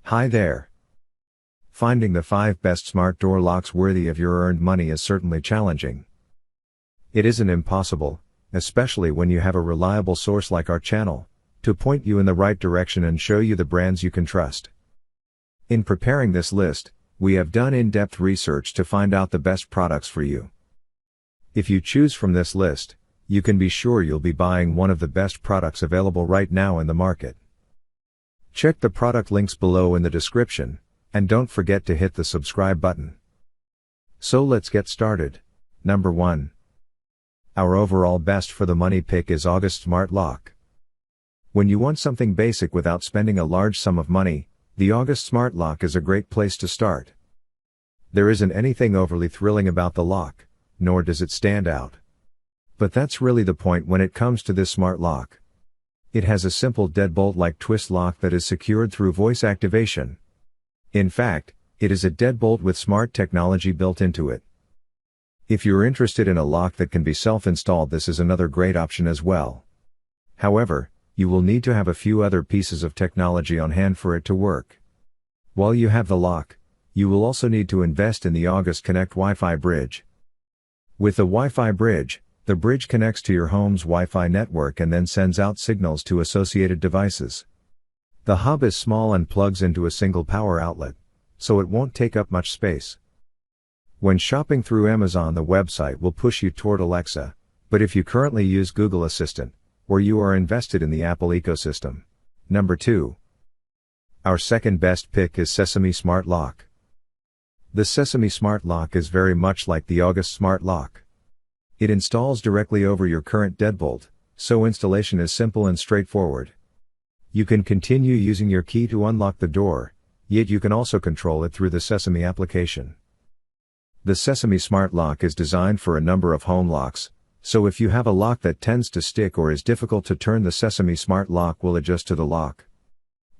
Hi there. Finding the 5 best smart door locks worthy of your earned money is certainly challenging. It isn't impossible, especially when you have a reliable source like our channel, to point you in the right direction and show you the brands you can trust. In preparing this list, we have done in-depth research to find out the best products for you. If you choose from this list, you can be sure you'll be buying one of the best products available right now in the market. Check the product links below in the description, and don't forget to hit the subscribe button. So let's get started. Number 1. Our overall best for the money pick is August Smart Lock. When you want something basic without spending a large sum of money, the August Smart Lock is a great place to start. There isn't anything overly thrilling about the lock, nor does it stand out. But that's really the point when it comes to this smart lock. It has a simple deadbolt-like twist lock that is secured through voice activation. In fact, it is a deadbolt with smart technology built into it. If you're interested in a lock that can be self-installed, this is another great option as well. However, you will need to have a few other pieces of technology on hand for it to work. While you have the lock, you will also need to invest in the August Connect Wi-Fi bridge. With the Wi-Fi bridge, the bridge connects to your home's Wi-Fi network and then sends out signals to associated devices. The hub is small and plugs into a single power outlet, so it won't take up much space. When shopping through Amazon, the website will push you toward Alexa, but if you currently use Google Assistant, or you are invested in the Apple ecosystem. Number 2. Our second best pick is Sesame Smart Lock. The Sesame Smart Lock is very much like the August Smart Lock. It installs directly over your current deadbolt, so installation is simple and straightforward. You can continue using your key to unlock the door, yet you can also control it through the Sesame application. The Sesame Smart Lock is designed for a number of home locks, so if you have a lock that tends to stick or is difficult to turn, the Sesame Smart Lock will adjust to the lock.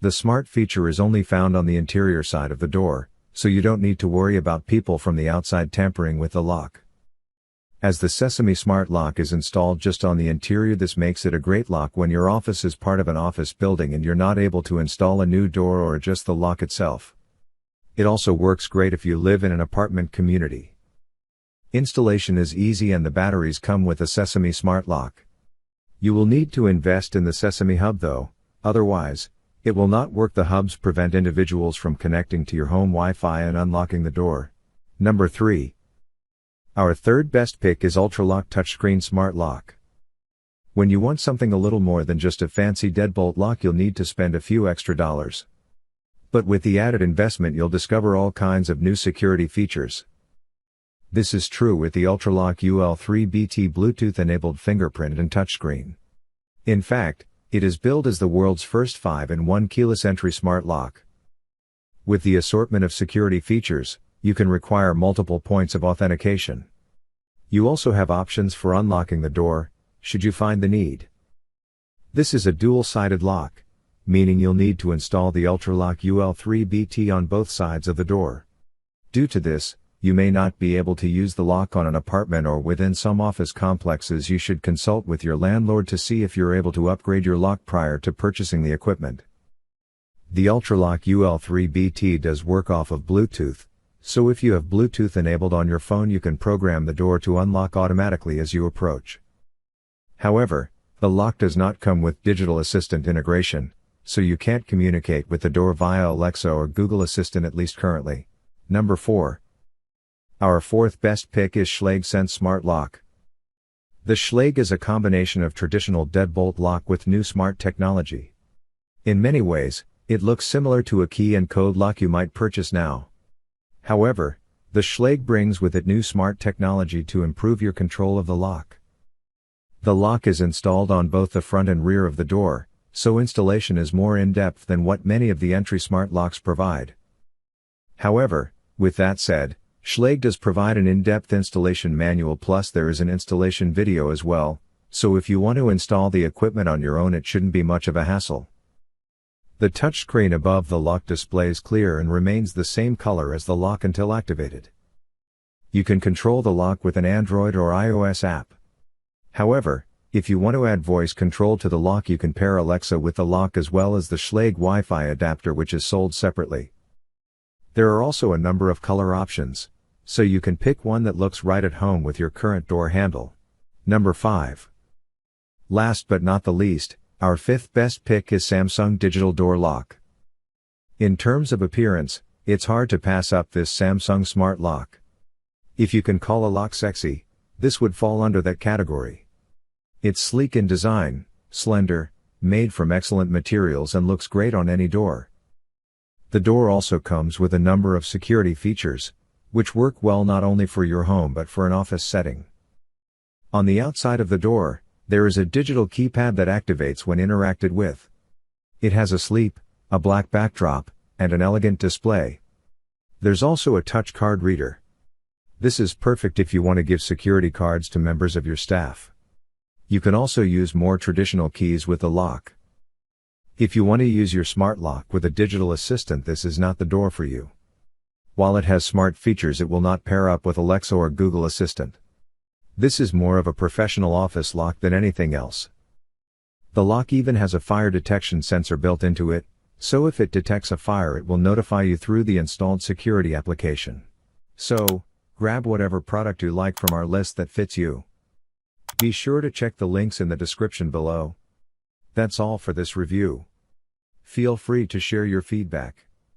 The smart feature is only found on the interior side of the door, so you don't need to worry about people from the outside tampering with the lock. As the Sesame Smart Lock is installed just on the interior, this makes it a great lock when your office is part of an office building and you're not able to install a new door or adjust the lock itself. It also works great if you live in an apartment community. Installation is easy and the batteries come with the Sesame Smart Lock. You will need to invest in the Sesame Hub though, otherwise, it will not work. The hubs prevent individuals from connecting to your home Wi-Fi and unlocking the door. Number 3. Our third best pick is UltraLock Touchscreen Smart Lock. When you want something a little more than just a fancy deadbolt lock, you'll need to spend a few extra dollars. But with the added investment, you'll discover all kinds of new security features. This is true with the UltraLock UL3BT Bluetooth-enabled fingerprint and touchscreen. In fact, it is billed as the world's first 5-in-1 keyless entry smart lock. With the assortment of security features, you can require multiple points of authentication. You also have options for unlocking the door, should you find the need. This is a dual-sided lock, meaning you'll need to install the UltraLock UL3BT on both sides of the door. Due to this, you may not be able to use the lock on an apartment or within some office complexes. You should consult with your landlord to see if you're able to upgrade your lock prior to purchasing the equipment. The UltraLock UL3BT does work off of Bluetooth, so if you have Bluetooth enabled on your phone, you can program the door to unlock automatically as you approach. However, the lock does not come with digital assistant integration, so you can't communicate with the door via Alexa or Google Assistant, at least currently. Number 4. Our fourth best pick is Schlage Sense Smart Lock. The Schlage is a combination of traditional deadbolt lock with new smart technology. In many ways, it looks similar to a key and code lock you might purchase now. However, the Schlage brings with it new smart technology to improve your control of the lock. The lock is installed on both the front and rear of the door, so installation is more in-depth than what many of the entry smart locks provide. However, with that said, Schlage does provide an in-depth installation manual, plus there is an installation video as well, so if you want to install the equipment on your own, it shouldn't be much of a hassle. The touchscreen above the lock displays clear and remains the same color as the lock until activated. You can control the lock with an Android or iOS app. However, If you want to add voice control to the lock, you can pair Alexa with the lock as well as the Schlage Wi-Fi adapter, which is sold separately. There are also a number of color options, so you can pick one that looks right at home with your current door handle. Number 5. Last but not the least, our 5th best pick is Samsung Digital Door Lock. In terms of appearance, it's hard to pass up this Samsung smart lock. If you can call a lock sexy, this would fall under that category. It's sleek in design, slender, made from excellent materials, and looks great on any door. The door also comes with a number of security features, which work well not only for your home but for an office setting. On the outside of the door, there is a digital keypad that activates when interacted with. It has a black backdrop, and an elegant display. There's also a touch card reader. This is perfect if you want to give security cards to members of your staff. You can also use more traditional keys with the lock. If you want to use your smart lock with a digital assistant, this is not the door for you. While it has smart features, it will not pair up with Alexa or Google Assistant. This is more of a professional office lock than anything else. The lock even has a fire detection sensor built into it, so if it detects a fire, it will notify you through the installed security application. So, grab whatever product you like from our list that fits you. Be sure to check the links in the description below. That's all for this review. Feel free to share your feedback.